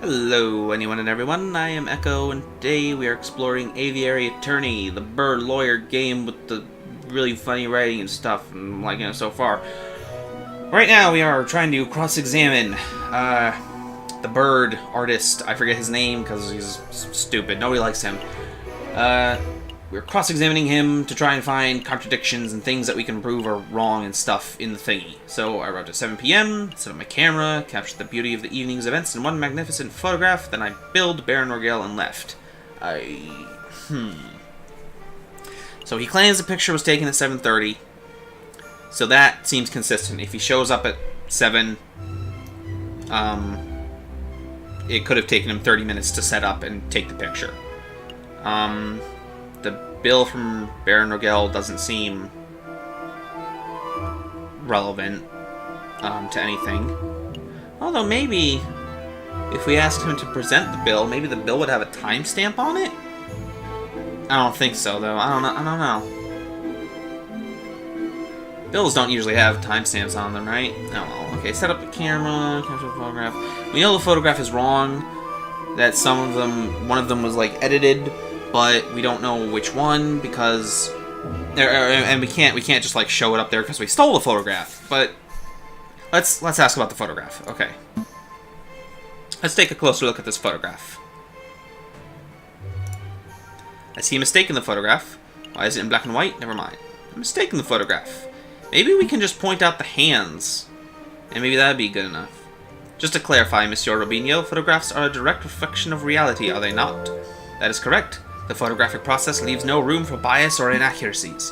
Hello, anyone and everyone. I am Echo, and today we are exploring Aviary Attorney, the bird lawyer game with the really funny writing and stuff, and so far. Right now, we are trying to cross-examine the bird artist. I forget his name because he's stupid. Nobody likes him. We're cross-examining him to try and find contradictions and things that we can prove are wrong and stuff in the thingy. So I arrived at 7 p.m., set up my camera, captured the beauty of the evening's events in one magnificent photograph, then I billed Baron Rorgueil and left. So he claims the picture was taken at 7:30, so that seems consistent. If he shows up at 7, it could have taken him 30 minutes to set up and take the picture. The bill from Baron Rorgueil doesn't seem relevant to anything. Although maybe if we asked him to present the bill, maybe the bill would have a timestamp on it? I don't think so, though. I don't know. Bills don't usually have timestamps on them, right? Oh, well. Okay, set up the camera, capture the photograph. We know the photograph is wrong. That one of them was edited, but we don't know which one because, and we can't just show it up there because we stole the photograph. But let's ask about the photograph. Okay, let's take a closer look at this photograph. I see a mistake in the photograph. Why is it in black and white? Never mind. A mistake in the photograph. Maybe we can just point out the hands, and maybe that'd be good enough. Just to clarify, Monsieur Robbinio, photographs are a direct reflection of reality, are they not? That is correct. The photographic process leaves no room for bias or inaccuracies.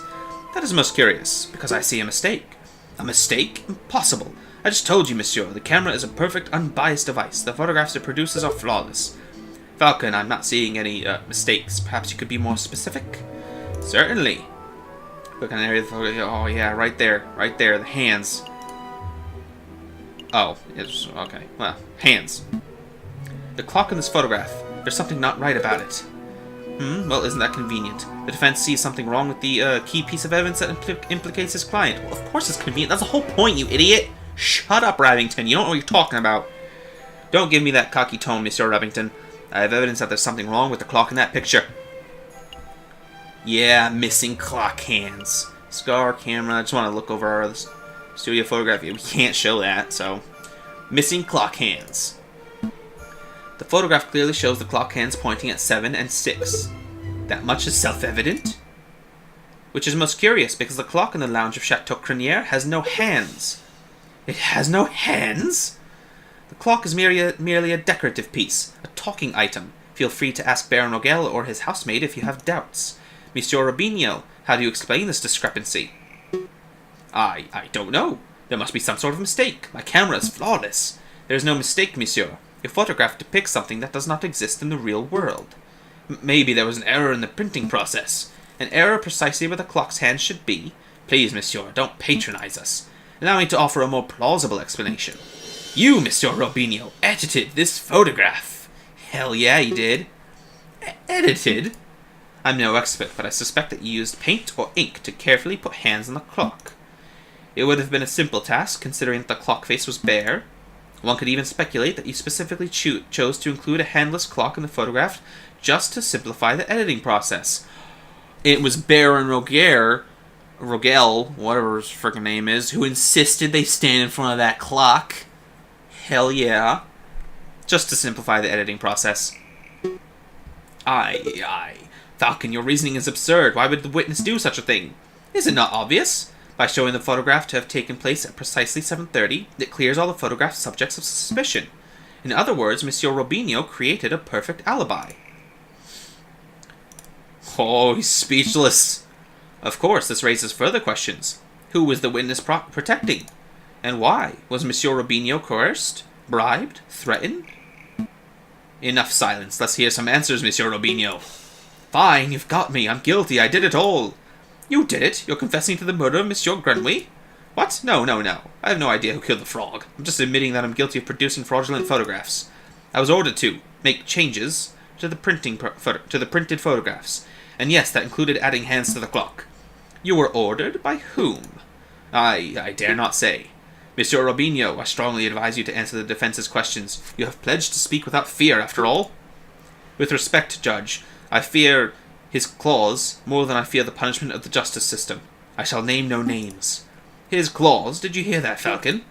That is most curious, because I see a mistake. A mistake? Impossible. I just told you, monsieur, the camera is a perfect, unbiased device. The photographs it produces are flawless. Falcon, I'm not seeing any mistakes. Perhaps you could be more specific? Certainly. Look at an area of the photo. Oh, yeah, right there, the hands. Oh, it's okay. Well, hands. The clock in this photograph. There's something not right about it. Well, isn't that convenient? The defense sees something wrong with the key piece of evidence that implicates his client. Well, of course it's convenient. That's the whole point, you idiot! Shut up, Rabbington. You don't know what you're talking about. Don't give me that cocky tone, Monsieur Rabbington. I have evidence that there's something wrong with the clock in that picture. Yeah, missing clock hands. Scar, camera. I just want to look over our studio photograph. We can't show that, so... Missing clock hands. The photograph clearly shows the clock hands pointing at 7 and 6. That much is self-evident? Which is most curious, because the clock in the lounge of Chateau Criniere has no hands. It has no hands? The clock is merely a decorative piece, a talking item. Feel free to ask Baron Rorgueil or his housemaid if you have doubts. Monsieur Robbinio, how do you explain this discrepancy? I don't know. There must be some sort of mistake. My camera is flawless. There is no mistake, monsieur. Your photograph depicts something that does not exist in the real world. Maybe there was an error in the printing process. An error precisely where the clock's hands should be. Please, monsieur, don't patronize us. Allow me to offer a more plausible explanation. You, Monsieur Robbinio, edited this photograph. Hell yeah, you did. Edited? I'm no expert, but I suspect that you used paint or ink to carefully put hands on the clock. It would have been a simple task, considering that the clock face was bare. One could even speculate that you specifically chose to include a handless clock in the photograph just to simplify the editing process. It was Baron Rorgueil, whatever his freaking name is, who insisted they stand in front of that clock. Hell yeah. Just to simplify the editing process. Aye. Falcon, your reasoning is absurd. Why would the witness do such a thing? Is it not obvious? By showing the photograph to have taken place at precisely 7:30, it clears all the photograph's subjects of suspicion. In other words, Monsieur Robbinio created a perfect alibi. Oh, he's speechless. Of course, this raises further questions. Who was the witness protecting? And why? Was Monsieur Robbinio coerced? Bribed? Threatened? Enough silence. Let's hear some answers, Monsieur Robbinio. Fine, you've got me. I'm guilty. I did it all. You did it? You're confessing to the murder of Monsieur Grandville? What? No. I have no idea who killed the frog. I'm just admitting that I'm guilty of producing fraudulent photographs. I was ordered to make changes to the printed photographs. And yes, that included adding hands to the clock. You were ordered? By whom? I dare not say. Monsieur Robbinio, I strongly advise you to answer the defense's questions. You have pledged to speak without fear, after all. With respect, Judge, I fear his claws more than I fear the punishment of the justice system. I shall name no names. His claws? Did you hear that, Falcon?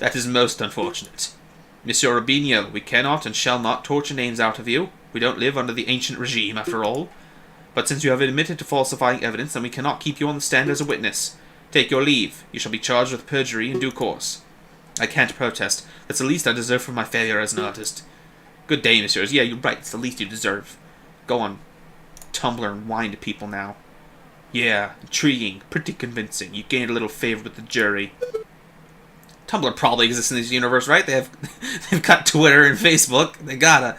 That is most unfortunate. Monsieur Robbinio, we cannot and shall not torture names out of you. We don't live under the ancient regime, after all. But since you have admitted to falsifying evidence, then we cannot keep you on the stand as a witness. Take your leave. You shall be charged with perjury in due course. I can't protest. That's the least I deserve for my failure as an artist. Good day, messieurs. Yeah, you're right. It's the least you deserve. Go on. Tumblr and whine to people now. Yeah, intriguing. Pretty convincing. You gained a little favor with the jury. Tumblr probably exists in this universe, right? They've got Twitter and Facebook. They gotta.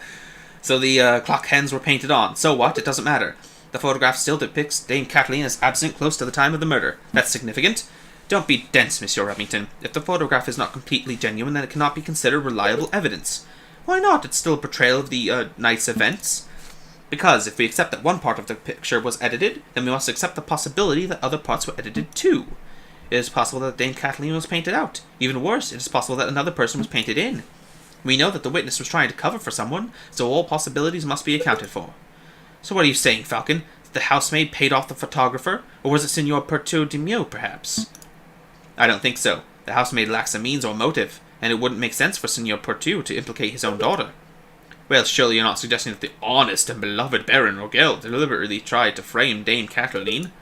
So the clock hands were painted on. So what? It doesn't matter. The photograph still depicts Dame Caterline as absent close to the time of the murder. That's significant. Don't be dense, Monsieur Remington. If the photograph is not completely genuine, then it cannot be considered reliable evidence. Why not? It's still a portrayal of the night's events. Because if we accept that one part of the picture was edited, then we must accept the possibility that other parts were edited too. It is possible that Dame Caterline was painted out. Even worse, it is possible that another person was painted in. We know that the witness was trying to cover for someone, so all possibilities must be accounted for. So what are you saying, Falcon? That the housemaid paid off the photographer? Or was it Signor Pertu de Meaux, perhaps? I don't think so. The housemaid lacks a means or motive, and it wouldn't make sense for Signor Pertu to implicate his own daughter. Well, surely you're not suggesting that the honest and beloved Baron Rorgueil deliberately tried to frame Dame Caterline?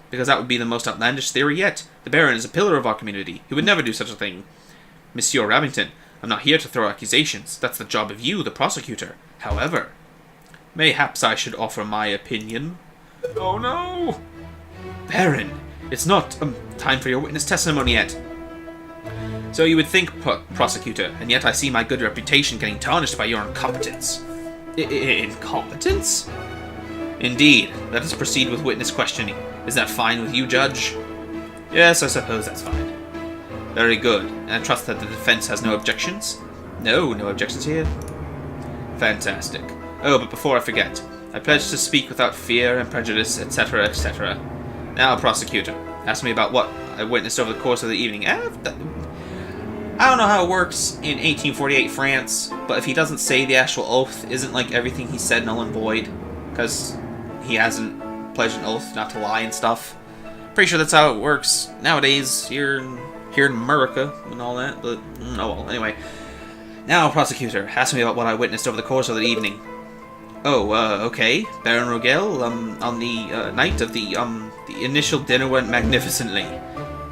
Because that would be the most outlandish theory yet. The Baron is a pillar of our community. He would never do such a thing. Monsieur Remington, I'm not here to throw accusations. That's the job of you, the prosecutor. However, mayhaps I should offer my opinion. Oh no! Baron, it's not time for your witness testimony yet. So you would think, prosecutor, and yet I see my good reputation getting tarnished by your incompetence. Incompetence? Indeed. Let us proceed with witness questioning. Is that fine with you, Judge? Yes, I suppose that's fine. Very good. And I trust that the defense has no objections? No objections here. Fantastic. Oh, but before I forget, I pledge to speak without fear and prejudice, etc., etc. Now, prosecutor, ask me about what I witnessed over the course of the evening. I don't know how it works in 1848 France, but if he doesn't say the actual oath, isn't like everything he said null and void? Because he hasn't pledged an oath not to lie and stuff. Pretty sure that's how it works nowadays here in America and all that, but oh well, anyway. Now, prosecutor, ask me about what I witnessed over the course of the evening. Oh, okay. Baron Rorgueil, on the night of the initial dinner went magnificently.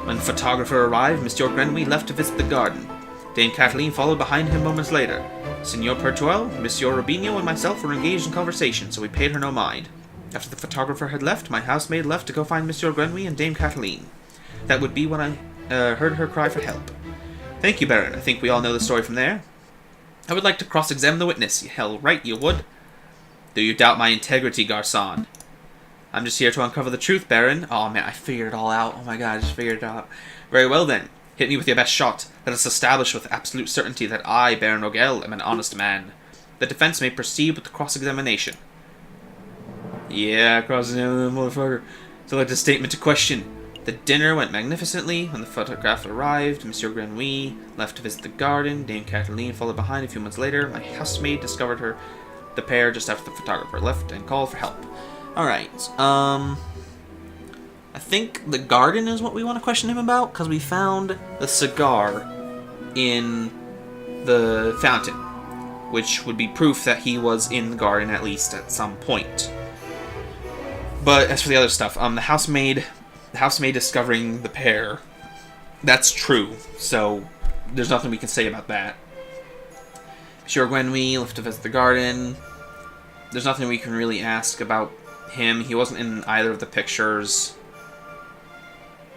When the photographer arrived, Monsieur Grandville left to visit the garden. Dame Caterline followed behind him moments later. Signor Pertuel, Monsieur Robbinio, and myself were engaged in conversation, so we paid her no mind. After the photographer had left, my housemaid left to go find Monsieur Grandville and Dame Caterline. That would be when I heard her cry for help. Thank you, Baron. I think we all know the story from there. I would like to cross-examine the witness. Hell right, you would. Do you doubt my integrity, Garçon? I'm just here to uncover the truth, Baron. Oh man, I figured it all out. Oh my god, I just figured it out. Very well then. Hit me with your best shot. Let us establish with absolute certainty that I, Baron Rorgueil, am an honest man. The defense may proceed with the cross-examination. Yeah, cross-examination, motherfucker. Select a statement to question. The dinner went magnificently. When the photographer arrived, Monsieur Grandville left to visit the garden. Dame Caterline followed behind a few months later. My housemaid discovered the pair just after the photographer left and called for help. Alright, I think the garden is what we want to question him about, because we found the cigar in the fountain, which would be proof that he was in the garden at least at some point. But as for the other stuff, the housemaid discovering the pair, that's true, so there's nothing we can say about that. Monsieur Grandville left to visit the garden. There's nothing we can really ask about him. He wasn't in either of the pictures,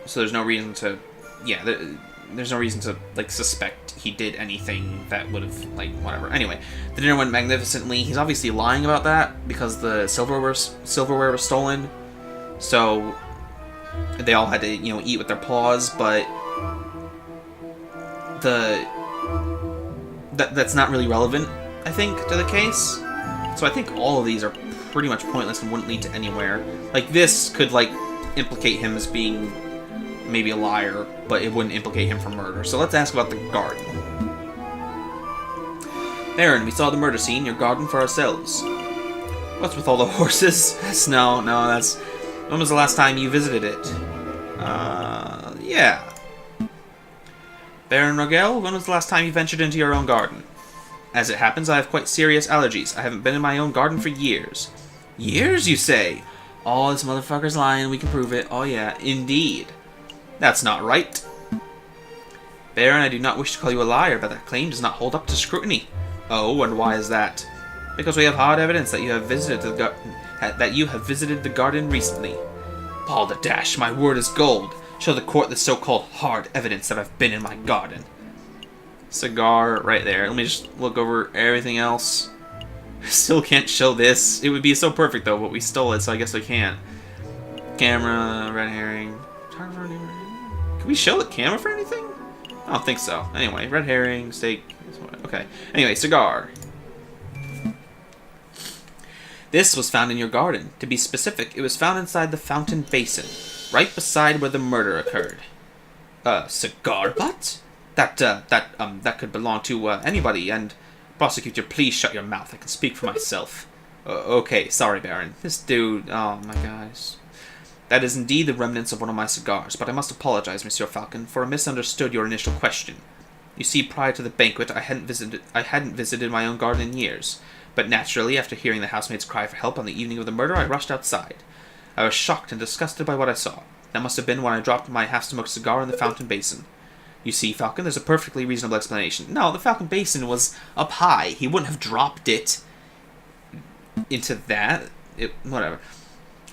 so there's no reason to, there's no reason to, like, suspect he did anything that would have, like, whatever. Anyway, the dinner went magnificently. He's obviously lying about that, because the silverware was stolen, so they all had to, eat with their paws, but that's not really relevant, I think, to the case. So I think all of these are pretty much pointless and wouldn't lead to anywhere. Like, this could, like, implicate him as being maybe a liar, but it wouldn't implicate him for murder. So let's ask about the garden. Baron, we saw the murder scene, your garden for ourselves. What's with all the horses? No, that's... When was the last time you visited it? Yeah. Baron Rorgueil, when was the last time you ventured into your own garden? As it happens, I have quite serious allergies. I haven't been in my own garden for years. Years, you say? Oh, this motherfucker's lying. We can prove it. Oh, yeah. Indeed. That's not right. Baron, I do not wish to call you a liar, but that claim does not hold up to scrutiny. Oh, and why is that? Because we have hard evidence that you have visited the garden recently. Paul the Dash, my word is gold. Show the court the so-called hard evidence that I've been in my garden. Cigar right there. Let me just look over everything else. Still can't show this. It would be so perfect though, but we stole it, so I guess we can't. Camera, red herring. Can we show the camera for anything? I don't think so. Anyway, red herring, steak. Okay. Anyway, cigar. This was found in your garden. To be specific, it was found inside the fountain basin, right beside where the murder occurred. Cigar butt? That could belong to anybody, and... Prosecutor, please shut your mouth. I can speak for myself. Okay, sorry, Baron. This dude... Oh, my gosh. That is indeed the remnants of one of my cigars, but I must apologize, Monsieur Falcon, for I misunderstood your initial question. You see, prior to the banquet, I hadn't visited my own garden in years. But naturally, after hearing the housemaid's cry for help on the evening of the murder, I rushed outside. I was shocked and disgusted by what I saw. That must have been when I dropped my half-smoked cigar in the fountain basin. You see, Falcon, there's a perfectly reasonable explanation. No, the fountain basin was up high. He wouldn't have dropped it into that. Whatever.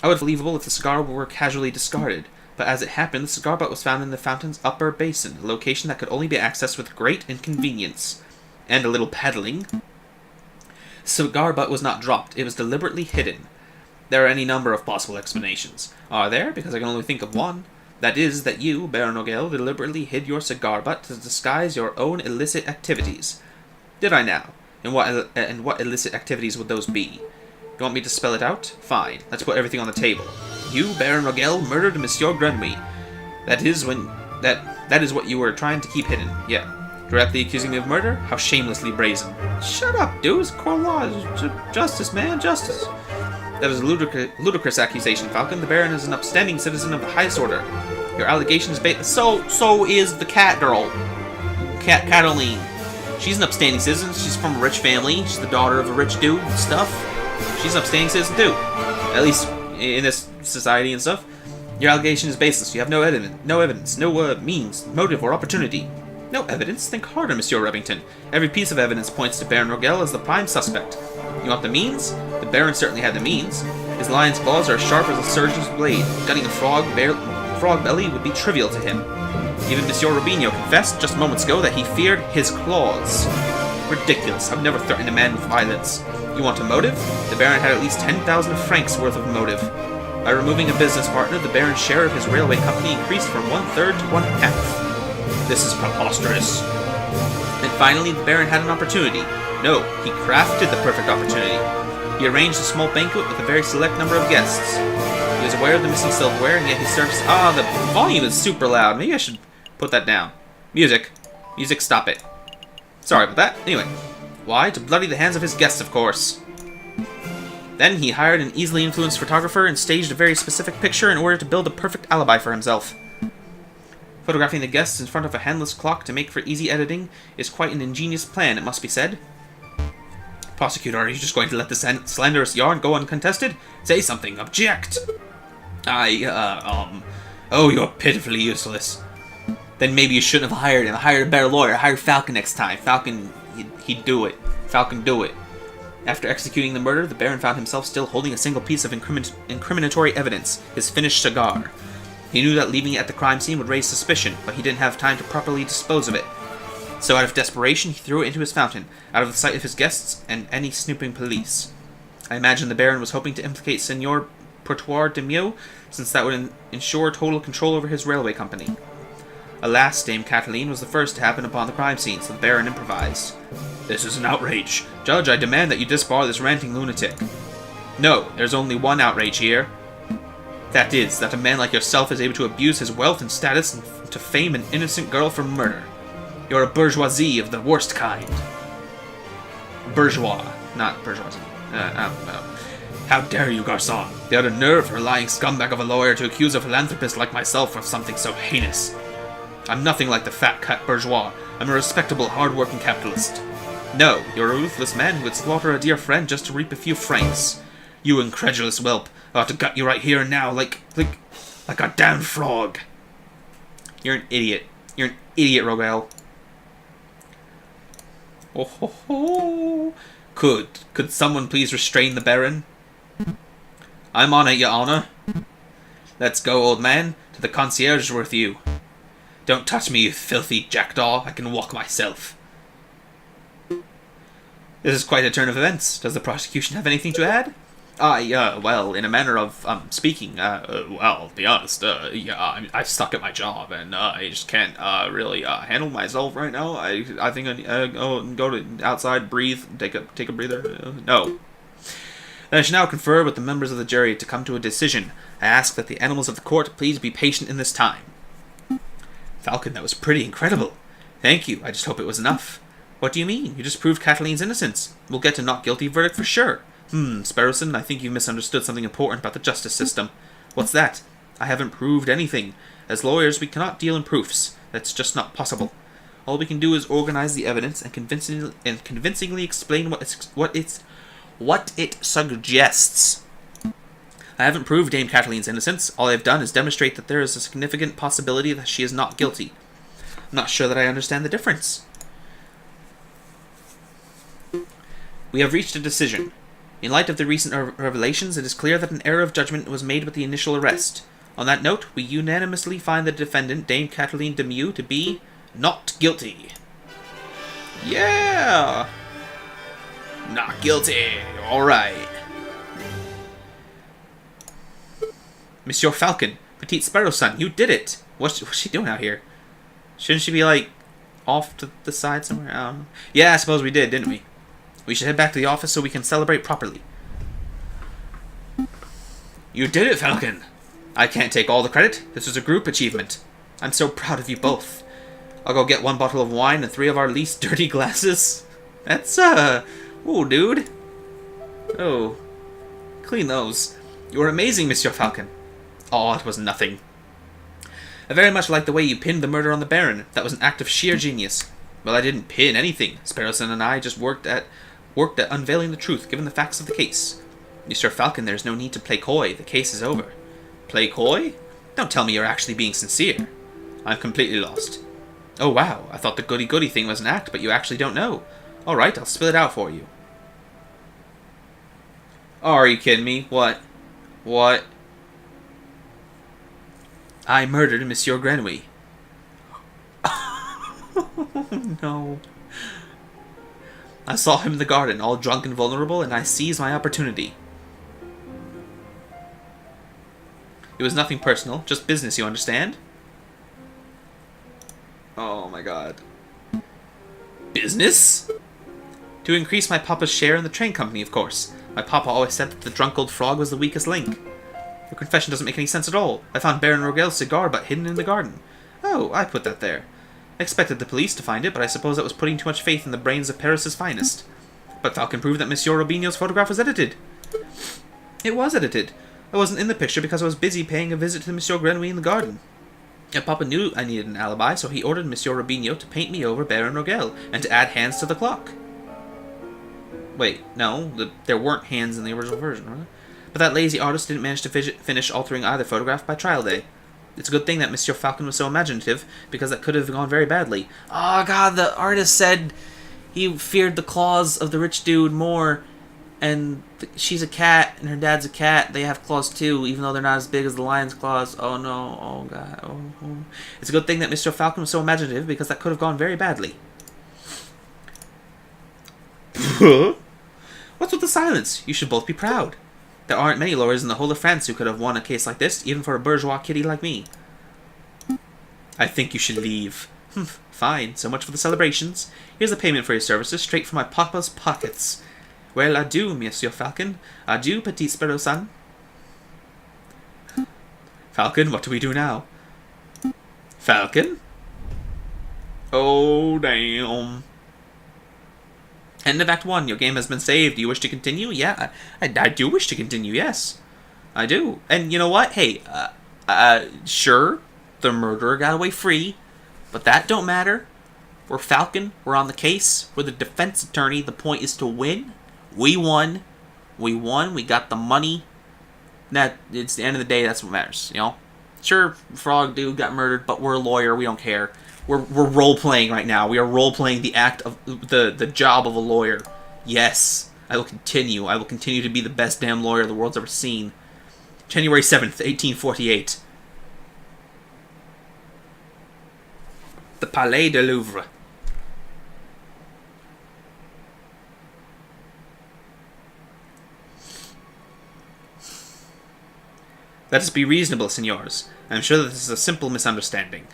I would have been believable if the cigar were casually discarded. But as it happened, the cigar butt was found in the fountain's upper basin, a location that could only be accessed with great inconvenience. And a little peddling. Cigar butt was not dropped. It was deliberately hidden. There are any number of possible explanations. Are there? Because I can only think of one. That is, that you, Baron Rorgueil, deliberately hid your cigar butt to disguise your own illicit activities. Did I now? And what illicit activities would those be? You want me to spell it out? Fine. Let's put everything on the table. You, Baron Rorgueil, murdered Monsieur Grandville. That is what you were trying to keep hidden. Yeah. Directly accusing me of murder? How shamelessly brazen. Shut up, dude. It's court law. Justice, man. Justice. That is a ludicrous accusation, Falcon. The Baron is an upstanding citizen of the highest order. Your allegation is based... So is the cat girl. Caterline. She's an upstanding citizen. She's from a rich family. She's the daughter of a rich dude and stuff. She's an upstanding citizen, too. At least in this society and stuff. Your allegation is baseless. You have no evidence, no means, motive, or opportunity. No evidence? Think harder, Monsieur Robbington. Every piece of evidence points to Baron Rorgueil as the prime suspect. You want the means? The Baron certainly had the means. His lion's claws are as sharp as a surgeon's blade. Gutting a frog belly would be trivial to him. Even Monsieur Robbinio confessed just moments ago that he feared his claws. Ridiculous. I've never threatened a man with violence. You want a motive? The Baron had at least 10,000 francs worth of motive. By removing a business partner, the Baron's share of his railway company increased from 1/3 to 1/10. This is preposterous. And finally, the Baron had an opportunity. No, he crafted the perfect opportunity. He arranged a small banquet with a very select number of guests. He was aware of the missing silverware, and yet he served... the volume is super loud. Maybe I should put that down. Music. Music, stop it. Sorry about that. Anyway. Why? To bloody the hands of his guests, of course. Then he hired an easily influenced photographer and staged a very specific picture in order to build a perfect alibi for himself. Photographing the guests in front of a handless clock to make for easy editing is quite an ingenious plan, it must be said. Prosecutor, are you just going to let this slanderous yarn go uncontested? Say something. Object! Oh, you're pitifully useless. Then maybe you shouldn't have hired him. Hire a better lawyer. Hire Falcon next time. Falcon, he'd do it. Falcon, do it. After executing the murder, the Baron found himself still holding a single piece of incriminatory evidence, his finished cigar. He knew that leaving it at the crime scene would raise suspicion, but he didn't have time to properly dispose of it. So out of desperation, he threw it into his fountain, out of the sight of his guests and any snooping police. I imagine the Baron was hoping to implicate Seigneur Portoir de Mieux, since that would ensure total control over his railway company. Alas, Dame Caterline was the first to happen upon the crime scene, so the Baron improvised. This is an outrage. Judge, I demand that you disbar this ranting lunatic. No, there's only one outrage here. That is, that a man like yourself is able to abuse his wealth and status and to fame an innocent girl for murder. You're a bourgeoisie of the worst kind. Bourgeois, not bourgeoisie. I don't know. How dare you, garçon? You had a nerve for a lying scumbag of a lawyer to accuse a philanthropist like myself of something so heinous. I'm nothing like the fat cat bourgeois. I'm a respectable, hard-working capitalist. No, you're a ruthless man who would slaughter a dear friend just to reap a few francs. You incredulous whelp. I ought to gut you right here and now, like a damned frog. You're an idiot. You're an idiot, Rorgueil. Oh ho ho. Could someone please restrain the Baron? I'm on it, your honor. Let's go, old man. To the concierge with you. Don't touch me, you filthy jackdaw. I can walk myself. This is quite a turn of events. Does the prosecution have anything to add? Well, in a manner of, speaking, well, to be honest, yeah, I'm stuck at my job, and, I just can't, really, handle myself right now. I think I go to outside, breathe, take a breather. No. Then I shall now confer with the members of the jury to come to a decision. I ask that the animals of the court please be patient in this time. Falcon, that was pretty incredible. Thank you, I just hope it was enough. What do you mean? You just proved Cataline's innocence. We'll get a not guilty verdict for sure. Sparrowson, I think you've misunderstood something important about the justice system. What's that? I haven't proved anything. As lawyers, we cannot deal in proofs. That's just not possible. All we can do is organize the evidence and convincingly explain what it suggests. I haven't proved Dame Cataline's innocence. All I've done is demonstrate that there is a significant possibility that she is not guilty. I'm not sure that I understand the difference. We have reached a decision. In light of the recent revelations, it is clear that an error of judgment was made with the initial arrest. On that note, we unanimously find the defendant, Dame Caterline Demieux, to be not guilty. Yeah! Not guilty. Alright. Monsieur Falcon, Petite Sparrowson, you did it! What's she doing out here? Shouldn't she be, like, off to the side somewhere? I don't know. Yeah, I suppose we did, didn't we? We should head back to the office so we can celebrate properly. You did it, Falcon! I can't take all the credit. This was a group achievement. I'm so proud of you both. I'll go get 1 bottle of wine and 3 of our least dirty glasses. That's, ooh, dude. Oh. Clean those. You were amazing, Monsieur Falcon. Oh, it was nothing. I very much like the way you pinned the murder on the Baron. That was an act of sheer genius. Well, I didn't pin anything. Sparrowson and I just worked at unveiling the truth, given the facts of the case. Mr. Falcon, there's no need to play coy. The case is over. Play coy? Don't tell me you're actually being sincere. I'm completely lost. Oh, wow. I thought the goody-goody thing was an act, but you actually don't know. All right, I'll spill it out for you. Oh, are you kidding me? What? What? I murdered Monsieur Grandville. Oh, no. I saw him in the garden, all drunk and vulnerable, and I seized my opportunity. It was nothing personal, just business, you understand? Oh my god. Business? To increase my papa's share in the train company, of course. My papa always said that the drunk old frog was the weakest link. Your confession doesn't make any sense at all. I found Baron Rorgueil's cigar butt hidden in the garden. Oh, I put that there. I expected the police to find it, but I suppose that was putting too much faith in the brains of Paris's finest. But Falcon proved that Monsieur Robbinio's photograph was edited. It was edited. I wasn't in the picture because I was busy paying a visit to Monsieur Grandville in the garden. And Papa knew I needed an alibi, so he ordered Monsieur Robbinio to paint me over Baron Rorgueil and to add hands to the clock. Wait, no, there weren't hands in the original version, were there? But that lazy artist didn't manage to finish altering either photograph by trial day. It's a good thing that Monsieur Falcon was so imaginative, because that could have gone very badly. Oh god, the artist said he feared the claws of the rich dude more, and she's a cat, and her dad's a cat. They have claws too, even though they're not as big as the lion's claws. Oh no, oh god, oh. It's a good thing that Mr. Falcon was so imaginative, because that could have gone very badly. What's with the silence? You should both be proud. There aren't many lawyers in the whole of France who could have won a case like this, even for a bourgeois kitty like me. I think you should leave. Fine, so much for the celebrations. Here's the payment for your services, straight from my papa's pockets. Well, adieu, Monsieur Falcon. Adieu, Petite Sparrowson. Falcon, what do we do now? Falcon? Oh, damn. End of Act 1. Your game has been saved. Do you wish to continue? Yeah, I do wish to continue, yes. I do. And you know what? Hey, sure, the murderer got away free, but that don't matter. We're Falcon. We're on the case. We're the defense attorney. The point is to win. We won. We won. We got the money. That it's the end of the day. That's what matters. You know. Sure, Frog Dude got murdered, but we're a lawyer. We don't care. We're role playing right now. We are role playing the act of the job of a lawyer. Yes, I will continue. I will continue to be the best damn lawyer the world's ever seen. January 7th, 1848. The Palais de Louvre. Let us be reasonable, senors. I am sure that this is a simple misunderstanding.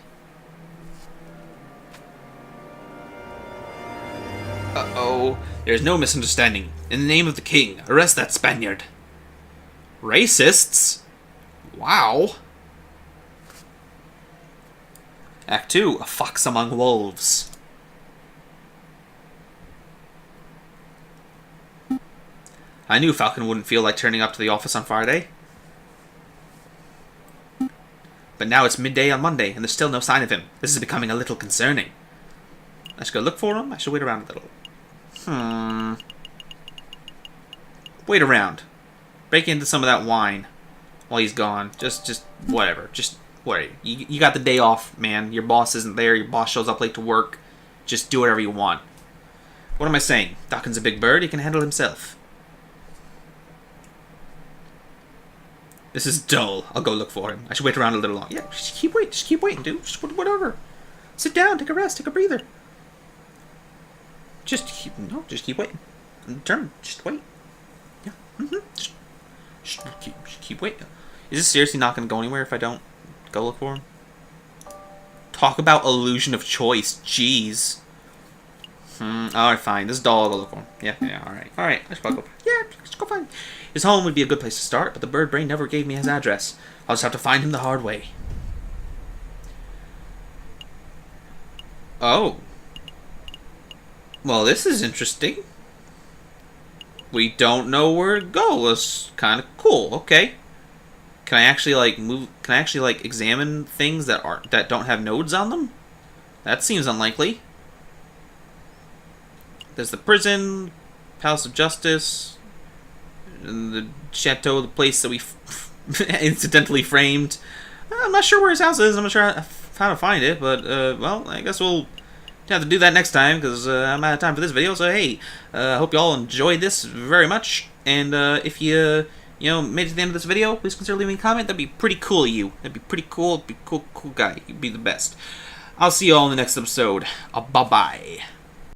Uh-oh. There's no misunderstanding. In the name of the king, arrest that Spaniard. Racists? Wow. Act 2, a fox among wolves. I knew Falcon wouldn't feel like turning up to the office on Friday. But now it's midday on Monday, and there's still no sign of him. This is becoming a little concerning. I should go look for him? I should wait around a little. Wait around. Break into some of that wine while he's gone. Just whatever. Just whatever. You got the day off, man. Your boss isn't there. Your boss shows up late to work. Just do whatever you want. What am I saying? Falcon's a big bird. He can handle himself. This is dull. I'll go look for him. I should wait around a little longer. Yeah, just keep waiting. Just keep waiting, dude. Just whatever. Sit down. Take a rest. Take a breather. Just keep waiting. I'm determined. Just wait. Yeah. Just keep waiting. Is this seriously not going to go anywhere if I don't go look for him? Talk about illusion of choice. Jeez. Alright, fine. This doll, I'll go look for him. Yeah, alright. Alright, I should probably go. Yeah, let's go find him. His home would be a good place to start, but the bird brain never gave me his address. I'll just have to find him the hard way. Oh. Well, this is interesting. We don't know where to go. That's kind of cool. Okay. Can I actually examine things that don't have nodes on them? That seems unlikely. There's the prison, Palace of Justice, and the chateau, the place that we incidentally framed. I'm not sure where his house is. I'm not sure how to find it, but, well, I guess we'll have to do that next time, because I'm out of time for this video. So, hey, I hope you all enjoyed this very much, and if you made it to the end of this video, please consider leaving a comment. That'd be pretty cool of you. That'd be pretty cool. Be cool guy. You'd be the best. I'll see you all in the next episode. Bye-bye.